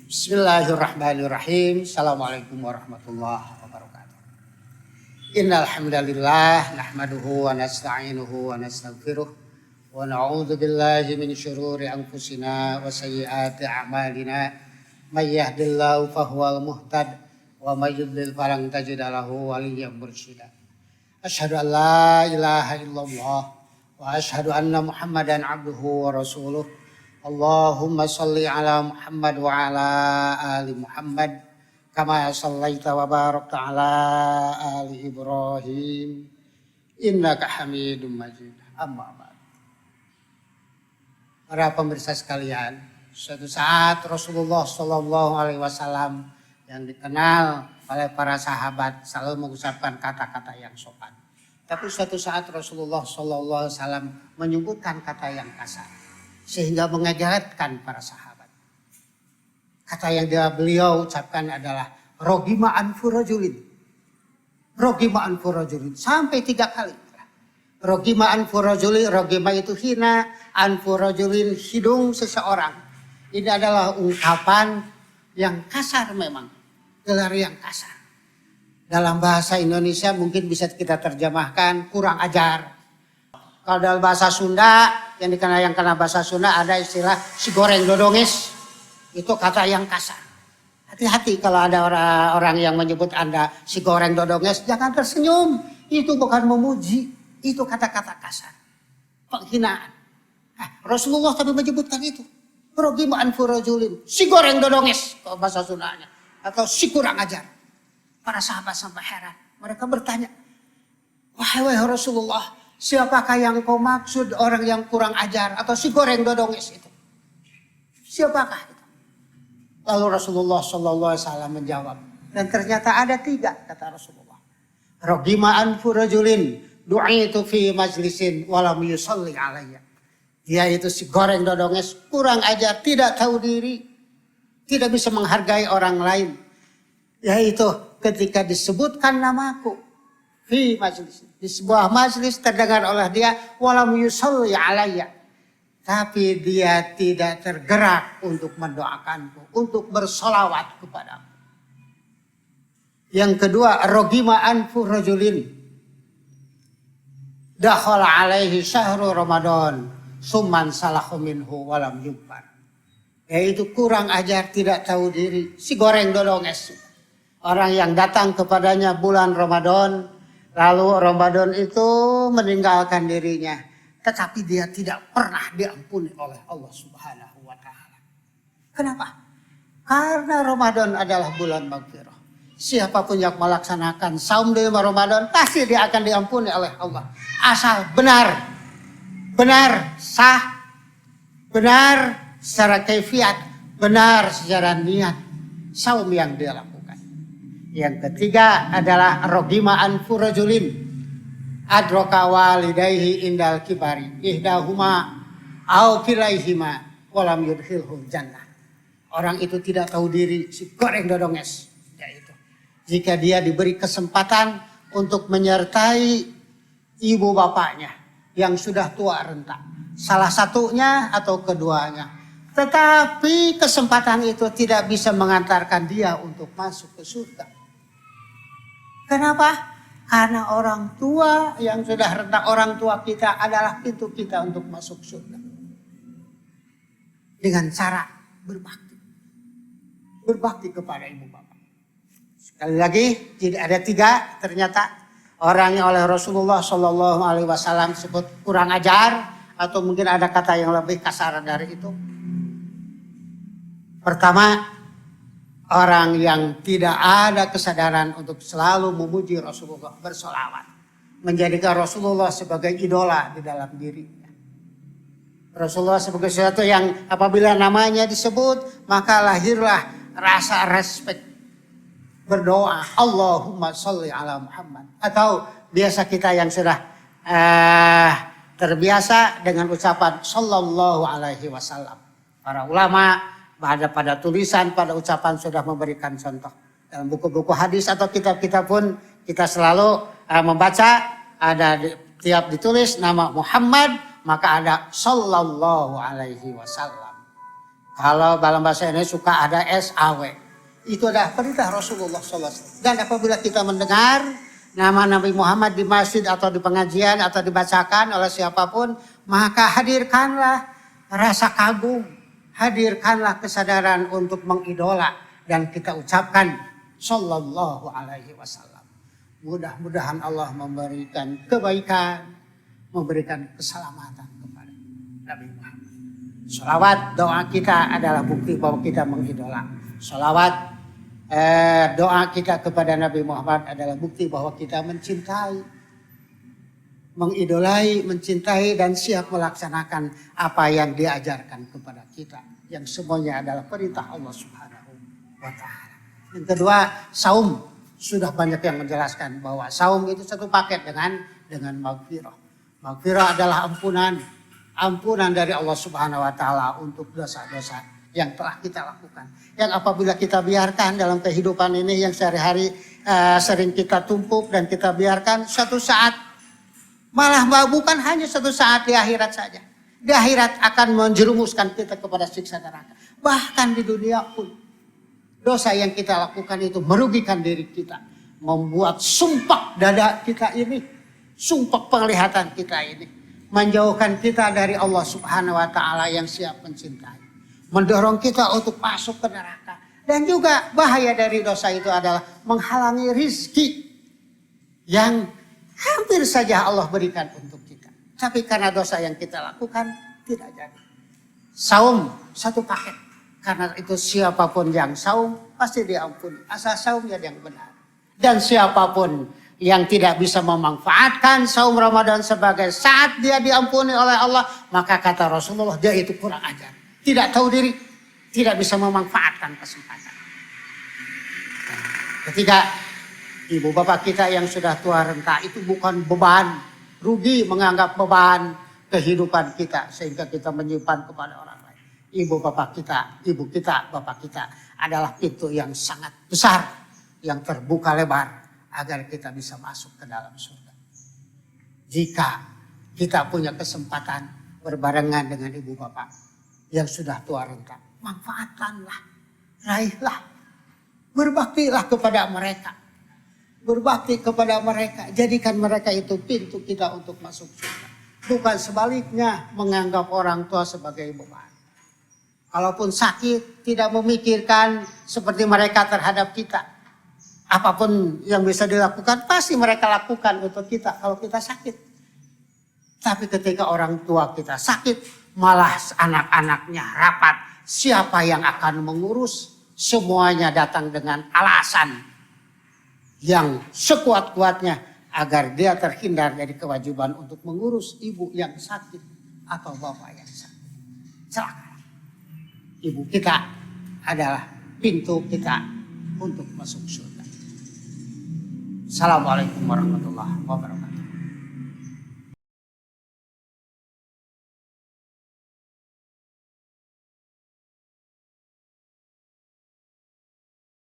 Bismillahirrahmanirrahim. Assalamualaikum warahmatullahi wabarakatuh. Innal hamdalillah nahmaduhu wa nasta'inuhu wa nastaghfiruh wa na'udzu billahi min syururi anfusina wa sayyiati a'malina. May yahdihillahu fahuwal muhtad wa may yudlil falan tajida lahu waliyyan mursyida. Asyhadu an la ilaha illallah wa asyhadu anna Muhammadan abduhu wa rasuluh. Allahumma salli ala Muhammad wa ala ali Muhammad kama sallaita wa barakta ala ali Ibrahim innaka Hamidum Majid. Amma ba'd. Para pemirsa sekalian, suatu saat Rasulullah Shallallahu Alaihi Wasallam yang dikenal oleh para sahabat selalu mengucapkan kata-kata yang sopan. Tapi suatu saat Rasulullah Shallallahu Alaihi Wasallam menyebutkan kata yang kasar, sehingga mengagetkan para sahabat. Kata yang beliau ucapkan adalah rogima anfu rajulin. Rogima anfu rajulin. Sampai 3 kali. Rogima anfu rajulin. Rogima itu hina. Anfu rajulin hidung seseorang. Ini adalah ungkapan yang kasar memang. Gelar yang kasar. Dalam bahasa Indonesia mungkin bisa kita terjemahkan kurang ajar. Kalau dalam bahasa Sunda, yang kena bahasa Sunda ada istilah si goreng dodonges. Itu kata yang kasar. Hati-hati kalau ada orang yang menyebut Anda si goreng dodonges, jangan tersenyum. Itu bukan memuji, itu kata-kata kasar. Penghinaan. Rasulullah tapi menyebutkan itu. Rogima anfu rajulin, si goreng dodonges kalau bahasa Sundanya. Atau si kurang ajar. Para sahabat sampai heran. Mereka bertanya, wahai Rasulullah, siapakah yang kau maksud orang yang kurang ajar atau si goreng dodonges itu? Siapakah itu? Lalu Rasulullah Shallallahu Alaihi Wasallam menjawab. Dan ternyata ada 3 kata Rasulullah. Rogima anfu rajulin du'itu fi majlisin walam yusalli alayya. Dia itu si goreng dodonges, kurang ajar, tidak tahu diri, tidak bisa menghargai orang lain. Yaitu ketika disebutkan namaku fi majlis, di sebuah majlis terdengar oleh dia walam yusalli alayya, tapi dia tidak tergerak untuk mendoakanku, untuk bersolawat kepadaku. Yang kedua, rogima anfu rajulin dakhala alaihi syahru Ramadan summan salahu minhu walam yukbar. Yaitu kurang ajar, tidak tahu diri, si goreng dodonges. Orang yang datang kepadanya bulan Ramadan, lalu Ramadan itu meninggalkan dirinya. Tetapi dia tidak pernah diampuni oleh Allah Subhanahu wa Ta'ala. Kenapa? Karena Ramadan adalah bulan maghfirah. Siapapun yang melaksanakan saum di Ramadan, pasti dia akan diampuni oleh Allah. Asal benar, sah, benar secara kaifiat, benar secara niat saum yang dia lakukan. Yang ketiga adalah rogima anfu rajulin adroka walidayhi indal kibari ihdahuma au kilaihima walam yudkhilhu jannah. Orang itu tidak tahu diri, si goreng dodonges. Yaitu jika dia diberi kesempatan untuk menyertai ibu bapaknya yang sudah tua renta, salah satunya atau keduanya, tetapi kesempatan itu tidak bisa mengantarkan dia untuk masuk ke surga. Kenapa? Karena orang tua yang sudah renta, orang tua kita adalah pintu kita untuk masuk surga. Dengan cara berbakti. Berbakti kepada ibu bapak. Sekali lagi, tidak ada 3 ternyata orang yang oleh Rasulullah Shallallahu Alaihi Wasallam sebut kurang ajar, atau mungkin ada kata yang lebih kasar dari itu. Pertama, orang yang tidak ada kesadaran untuk selalu memuji Rasulullah, bersolawat. Menjadikan Rasulullah sebagai idola di dalam dirinya. Rasulullah sebagai sesuatu yang apabila namanya disebut, maka lahirlah rasa respek. Berdoa, Allahumma sholli ala Muhammad. Atau biasa kita yang sudah terbiasa dengan ucapan Sallallahu Alaihi Wasallam. Para ulama pada tulisan, pada ucapan sudah memberikan contoh. Dalam buku-buku hadis atau kitab-kitab pun kita selalu membaca, ada tiap ditulis nama Muhammad, maka ada Sallallahu Alaihi Wasallam. Kalau dalam bahasa Indonesia suka ada SAW. Itu adalah perintah Rasulullah SAW. Dan apabila kita mendengar nama Nabi Muhammad di masjid atau di pengajian atau dibacakan oleh siapapun, maka hadirkanlah rasa kagum, hadirkanlah kesadaran untuk mengidola, dan kita ucapkan Sallallahu Alaihi Wasallam. Mudah-mudahan Allah memberikan kebaikan, memberikan keselamatan kepada Nabi Muhammad. Salawat doa kita adalah bukti bahwa kita mengidola. Salawat doa kita kepada Nabi Muhammad adalah bukti bahwa kita mencintai, mengidolai, mencintai dan siap melaksanakan apa yang diajarkan kepada kita. Yang semuanya adalah perintah Allah Subhanahu wa Ta'ala. Yang kedua, saum. Sudah banyak yang menjelaskan bahwa saum itu satu paket dengan maghfirah. Maghfirah adalah ampunan dari Allah Subhanahu wa Ta'ala untuk dosa-dosa yang telah kita lakukan. Yang apabila kita biarkan dalam kehidupan ini yang sehari-hari sering kita tumpuk dan kita biarkan, suatu saat, malah bukan hanya suatu saat, di akhirat saja. Di akhirat akan menjerumuskan kita kepada siksa neraka. Bahkan di dunia pun dosa yang kita lakukan itu merugikan diri kita. Membuat sumpah dada kita ini, sumpah penglihatan kita ini, menjauhkan kita dari Allah Subhanahu wa Ta'ala yang siap mencintai, mendorong kita untuk masuk ke neraka. Dan juga bahaya dari dosa itu adalah menghalangi rizki yang hampir saja Allah berikan untuk kita. Tapi karena dosa yang kita lakukan tidak jadi. Saum satu paket. Karena itu siapapun yang saum pasti diampuni. Asal saumnya yang benar. Dan siapapun yang tidak bisa memanfaatkan saum Ramadan sebagai saat dia diampuni oleh Allah, maka kata Rasulullah, dia itu kurang ajar. Tidak tahu diri, tidak bisa memanfaatkan kesempatan. Ketika ibu bapak kita yang sudah tua renta itu bukan beban, rugi menganggap beban kehidupan kita sehingga kita menyimpan kepada orang lain. Ibu bapak kita, ibu kita, bapak kita adalah pintu yang sangat besar yang terbuka lebar agar kita bisa masuk ke dalam surga. Jika kita punya kesempatan berbarengan dengan ibu bapak yang sudah tua renta, manfaatkanlah, raihlah, berbaktilah kepada mereka. Berbakti kepada mereka, jadikan mereka itu pintu kita untuk masuk surga. Bukan sebaliknya menganggap orang tua sebagai beban. Kalaupun sakit, tidak memikirkan seperti mereka terhadap kita. Apapun yang bisa dilakukan, pasti mereka lakukan untuk kita kalau kita sakit. Tapi ketika orang tua kita sakit, malah anak-anaknya rapat. Siapa yang akan mengurus? Semuanya datang dengan alasan yang sekuat-kuatnya agar dia terhindar dari kewajiban untuk mengurus ibu yang sakit atau bapak yang sakit. Celaka. Ibu kita adalah pintu kita untuk masuk surga. Assalamualaikum warahmatullahi wabarakatuh.